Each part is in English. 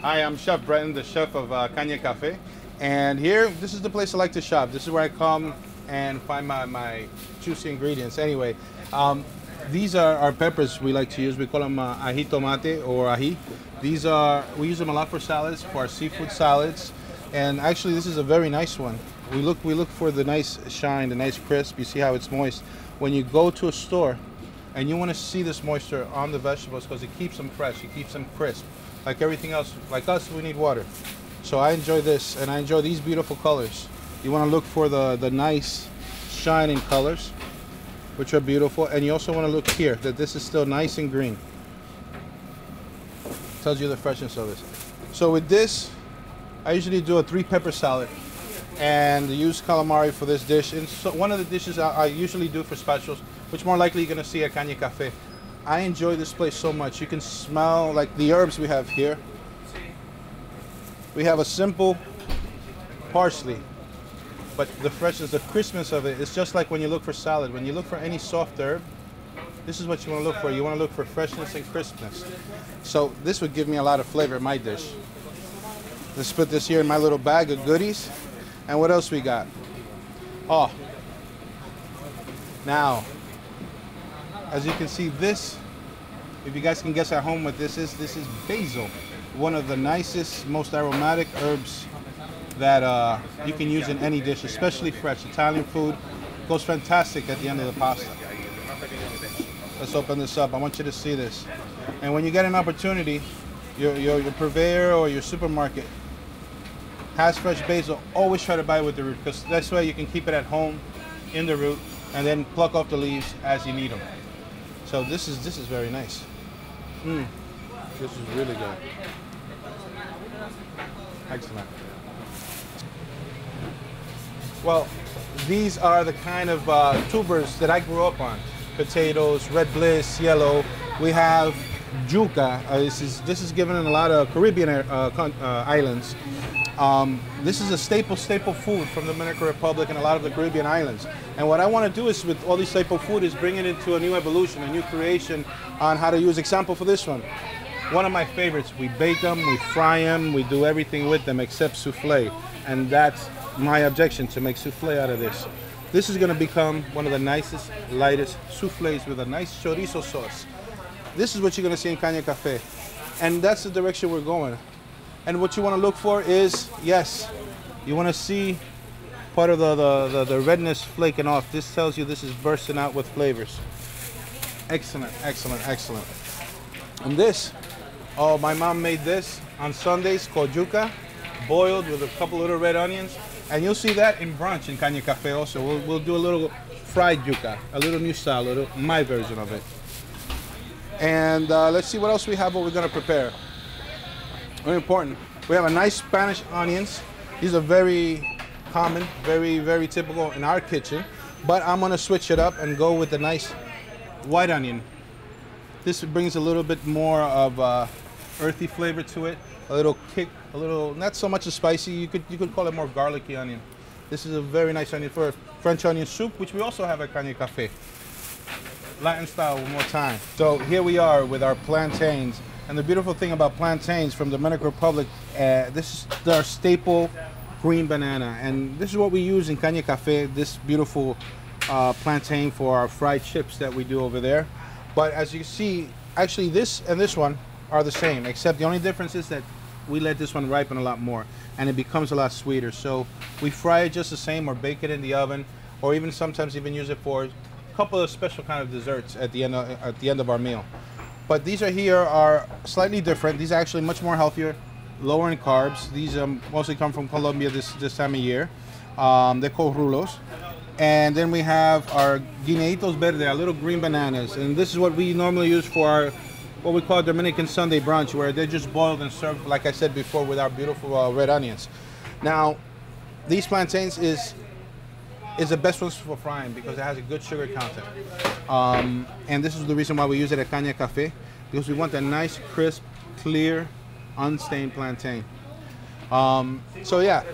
Hi, I'm Chef Breton, the chef of Cana Cafe. And here, this is the place I like to shop. This is where I come and find my juicy ingredients. Anyway, these are our peppers we like to use. We call them ají tomate or ají. We use them a lot for salads, for our seafood salads. And actually, this is a very nice one. We look for the nice shine, the nice crisp. You see how it's moist. When you go to a store and you want to see this moisture on the vegetables because it keeps them fresh, it keeps them crisp. Like everything else, like us, we need water. So I enjoy this, and I enjoy these beautiful colors. You want to look for the nice shining colors, which are beautiful. And you also want to look here, that this is still nice and green. Tells you the freshness of this. So with this, I usually do a 3-pepper salad and use calamari for this dish. And so one of the dishes I usually do for specials, which more likely you're going to see at Cana Cafe. I enjoy this place so much. You can smell like the herbs we have here. We have a simple parsley, but the freshness, the crispness of it, it's just like when you look for salad. When you look for any soft herb, this is what you want to look for. You want to look for freshness and crispness. So this would give me a lot of flavor in my dish. Let's put this here in my little bag of goodies. And what else we got? Oh, now, as you can see, this, if you guys can guess at home what this is basil. One of the nicest, most aromatic herbs that you can use in any dish, especially fresh. Italian food goes fantastic at the end of the pasta. Let's open this up. I want you to see this. And when you get an opportunity, your purveyor or your supermarket has fresh basil, always try to buy it with the root, because that's why you can keep it at home in the root and then pluck off the leaves as you need them. So this is very nice. This is really good. Excellent. Well, these are the kind of tubers that I grew up on. Potatoes, red bliss, yellow. We have yuca. This is given in a lot of Caribbean islands. This is a staple food from the Dominican Republic and a lot of the Caribbean islands. And what I want to do is, with all these staple food, is bring it into a new evolution, a new creation on how to use. Example for this one. One of my favorites. We bake them, we fry them, we do everything with them except souffle. And that's my objection, to make souffle out of this. This is going to become one of the nicest, lightest souffles with a nice chorizo sauce. This is what you're going to see in Cana Cafe. And that's the direction we're going. And what you want to look for is, yes, you want to see part of the redness flaking off. This tells you this is bursting out with flavors. Excellent, excellent, excellent. And this, oh, my mom made this on Sundays, called yuca, boiled with a couple little red onions. And you'll see that in brunch in Cana Cafe also. We'll do a little fried yuca, a little new style, my version of it. And let's see what else we have, what we're going to prepare. Very important. We have a nice Spanish onions. These are very common, very, very typical in our kitchen. But I'm going to switch it up and go with the nice white onion. This brings a little bit more of earthy flavor to it. A little kick, a little, not so much a spicy. You could call it more garlicky onion. This is a very nice onion for French onion soup, which we also have at Cana Cafe. Latin style one more time. So here we are with our plantains. And the beautiful thing about plantains from the Dominican Republic, this is our staple green banana. And this is what we use in Cana Cafe, this beautiful plantain for our fried chips that we do over there. But as you see, actually this and this one are the same, except the only difference is that we let this one ripen a lot more and it becomes a lot sweeter. So we fry it just the same, or bake it in the oven, or even sometimes even use it for a couple of special kind of desserts at the end of our meal. But these are slightly different. These are actually much more healthier, lower in carbs. These mostly come from Colombia this time of year. They're called rulos. And then we have our guineitos verde, our little green bananas. And this is what we normally use for our, what we call Dominican Sunday brunch, where they're just boiled and served, like I said before, with our beautiful red onions. Now, these plantains is the best ones for frying because it has a good sugar content. And this is the reason why we use it at Cana Cafe, because we want a nice, crisp, clear, unstained plantain. So yeah,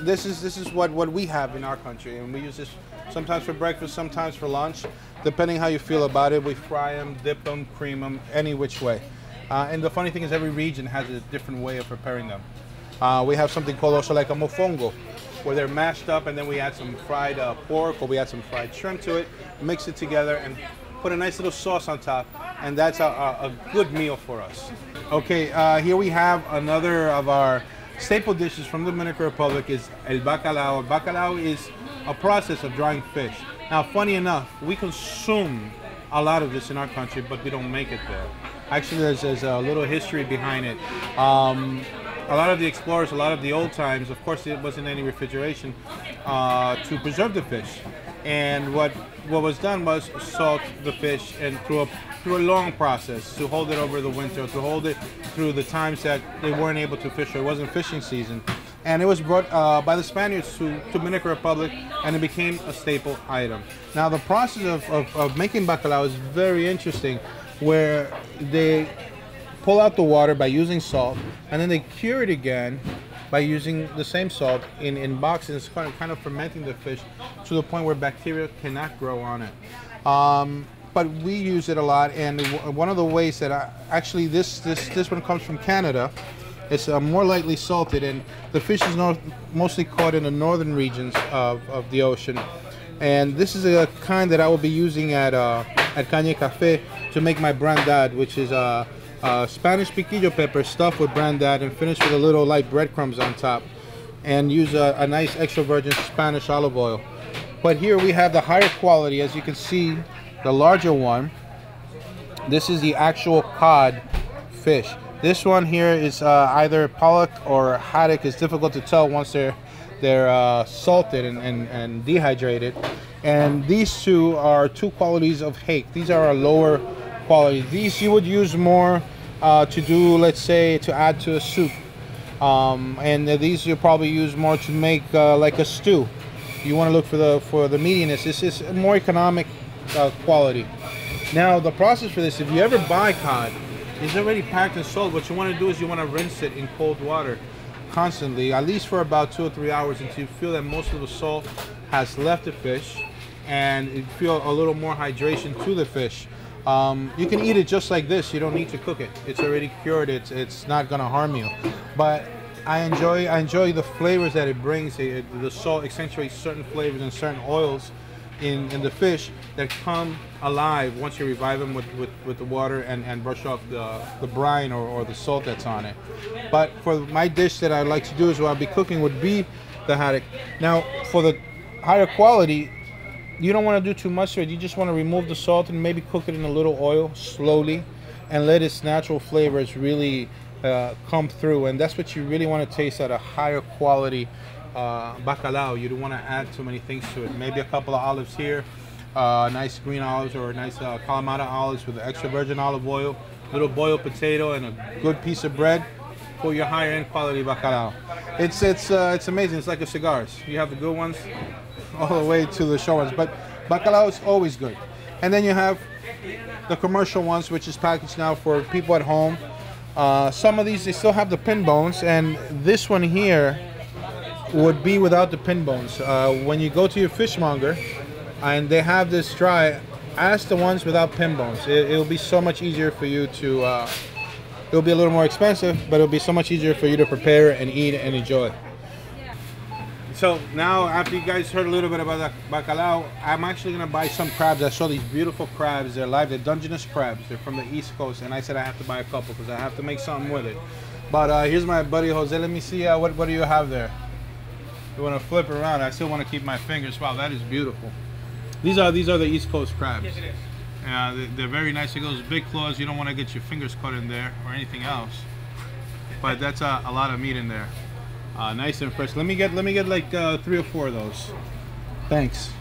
this is what we have in our country, and we use this sometimes for breakfast, sometimes for lunch, depending how you feel about it. We fry them, dip them, cream them, any which way. And the funny thing is every region has a different way of preparing them. We have something called also like a mofongo, where they're mashed up and then we add some fried pork or we add some fried shrimp to it, mix it together and put a nice little sauce on top, and that's a good meal for us. Okay, here we have another of our staple dishes from the Dominican Republic is el bacalao. Bacalao is a process of drying fish. Now, funny enough, we consume a lot of this in our country, but we don't make it there. Actually, there's a little history behind it. A lot of the explorers, a lot of the old times, of course, it wasn't any refrigeration to preserve the fish. And what was done was salt the fish and through a long process to hold it over the winter, to hold it through the times that they weren't able to fish or it wasn't fishing season. And it was brought by the Spaniards to Dominican Republic, and it became a staple item. Now, the process of making bacalao is very interesting, where they pull out the water by using salt, and then they cure it again by using the same salt in boxes, kind of fermenting the fish to the point where bacteria cannot grow on it. But we use it a lot, and one of the ways that actually this one comes from Canada. It's more lightly salted, and the fish is mostly caught in the northern regions of the ocean. And this is a kind that I will be using at Cana Cafe to make my brandad, which is Spanish piquillo pepper stuffed with brandad and finished with a little light breadcrumbs on top, and use a nice extra virgin Spanish olive oil. But here we have the higher quality, as you can see, the larger one. This is the actual cod fish. This one here is either pollock or haddock. It's difficult to tell once they're salted and dehydrated. And these two are two qualities of hake. These are a lower quality. These you would use more to do, let's say, to add to a soup. And these you probably use more to make like a stew. You want to look for the meatiness. This is a more economic quality. Now, the process for this, if you ever buy cod, it's already packed and sold. What you want to do is you want to rinse it in cold water constantly, at least for about 2 or 3 hours, until you feel that most of the salt has left the fish and you feel a little more hydration to the fish. You can eat it just like this. You don't need to cook it. It's already cured. It's not going to harm you. But I enjoy the flavors that it brings. The salt accentuates certain flavors and certain oils in the fish that come alive once you revive them with the water and brush off the brine or the salt that's on it. But for my dish that I like to do is what I'll be cooking would be the haddock. Now, for the higher quality, you don't want to do too much to it. You just want to remove the salt and maybe cook it in a little oil slowly and let its natural flavors really come through. And that's what you really want to taste at a higher quality bacalao. You don't want to add too many things to it. Maybe a couple of olives here, nice green olives or nice Kalamata olives with extra virgin olive oil, little boiled potato, and a good piece of bread for your higher end quality bacalao. It's amazing. It's like a cigars. You have the good ones all the way to the short ones, but bacalao is always good. And then you have the commercial ones, which is packaged now for people at home. Some of these, they still have the pin bones, and this one here would be without the pin bones. When you go to your fishmonger and they have this dry, ask the ones without pin bones. It'll be so much easier for you to, it'll be a little more expensive, but it'll be so much easier for you to prepare and eat and enjoy. So now, after you guys heard a little bit about that bacalao, I'm actually gonna buy some crabs. I saw these beautiful crabs. They're live, they're Dungeness crabs. They're from the East Coast, and I said I have to buy a couple because I have to make something with it. But here's my buddy Jose. Let me see what do you have there. You want to flip it around? I still want to keep my fingers. Wow, that is beautiful. These are the East Coast crabs. Yes, it is. They're very nice. It goes big claws. You don't want to get your fingers cut in there or anything else. But that's a lot of meat in there. Nice and fresh. Let me get like 3 or 4 of those. Thanks.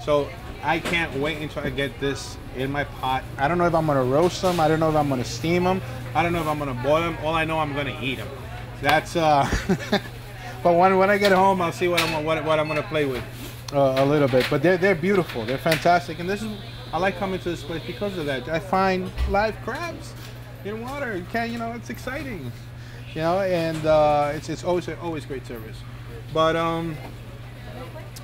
So I can't wait until I get this in my pot. I don't know if I'm gonna roast them. I don't know if I'm gonna steam them. I don't know if I'm gonna boil them. All I know, I'm gonna eat them. That's but when I get home, I'll see what I'm gonna play with a little bit. But they're beautiful. They're fantastic, and this is, I like coming to this place because of that. I find live crabs in water. You can't, it's exciting, and it's always great service. But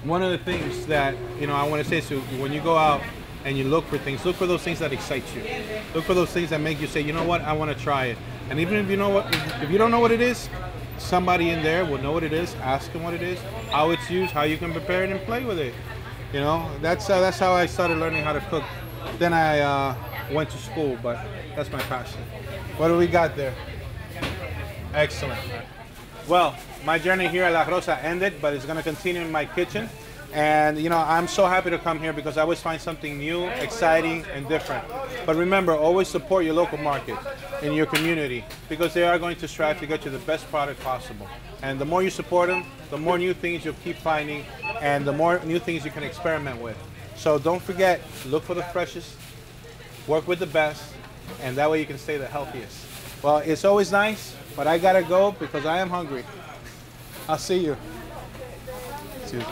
one of the things that I want to say, so when you go out and you look for things. Look for those things that excite you. Look for those things that make you say, you know what, I want to try it. And even if you know what, if you don't know what it is, somebody in there will know what it is. Ask them what it is, how it's used, how you can prepare it, and play with it. You know, that's how I started learning how to cook. Then I went to school, but that's my passion. What do we got there? Excellent. Well, my journey here at La Rosa ended, but it's going to continue in my kitchen. And you know, I'm so happy to come here because I always find something new, exciting, and different. But remember, always support your local market in your community because they are going to strive to get you the best product possible. And the more you support them, the more new things you'll keep finding and the more new things you can experiment with. So don't forget, look for the freshest, work with the best, and that way you can stay the healthiest. Well, it's always nice, but I gotta go because I am hungry. I'll see you. See you.